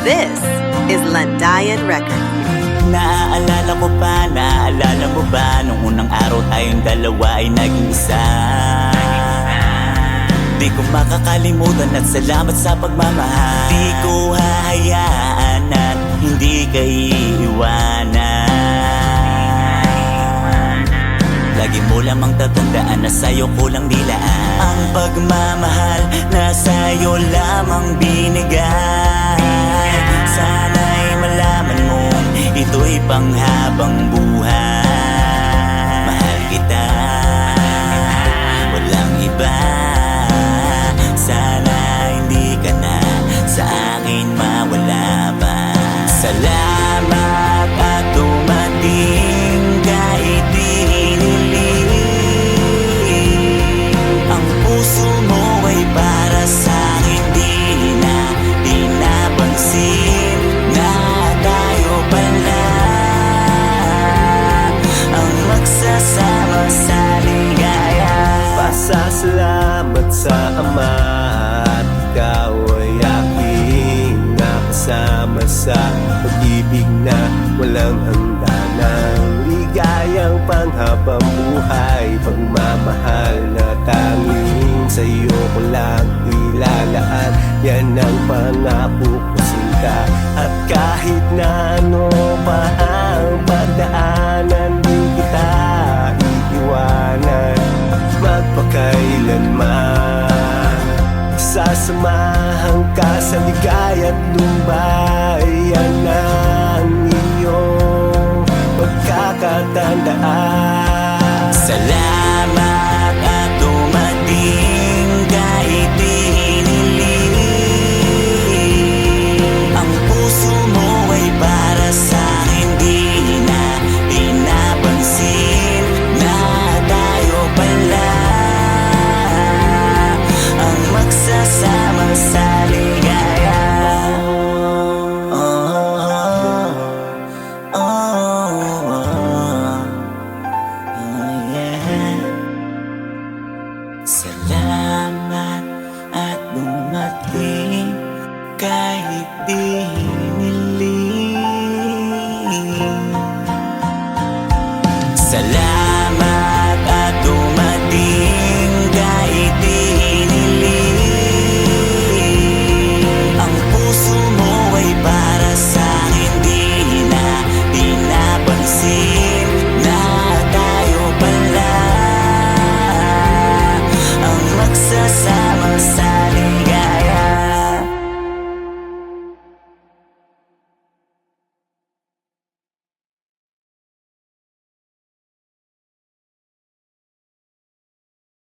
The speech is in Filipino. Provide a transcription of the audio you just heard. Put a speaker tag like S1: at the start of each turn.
S1: This is Landayan Records.
S2: Naaalala mo ba nung unang araw tayong dalawa ay naging isa? Di ko makakalimutan at salamat sa pagmamahal. Di ko hahayaan at hindi ka iiwanan. Lagi mo lamang tatandaan na sa'yo ko lang nilaan ang pagmamahal na sa'yo lamang binigay. Sana'y malaman mo ito'y panghabang buhay. Mahal kita, walang iba. Sana hindi ka na sa akin mawala pa. Salamat at dumating kahit di hiniling. Ang puso mo ay para sa akin, di napansin na tayo pala ang magsasama sa ligaya.
S3: Pasasalamat sa Ama at ikaw ay aking nakasama sa pag-ibig na walang hangganan. Ligayang panghabang buhay, pagmamahal na tanging sa'yo ko lang ilalaan. Yan ang pangako ko sinta, at kahit na ano pa ang pagdaanan, di kita iiwanan magpakailanman. Sasamahan ka sa ligaya't lumbay. Yan ang iyong pagkakatandaan.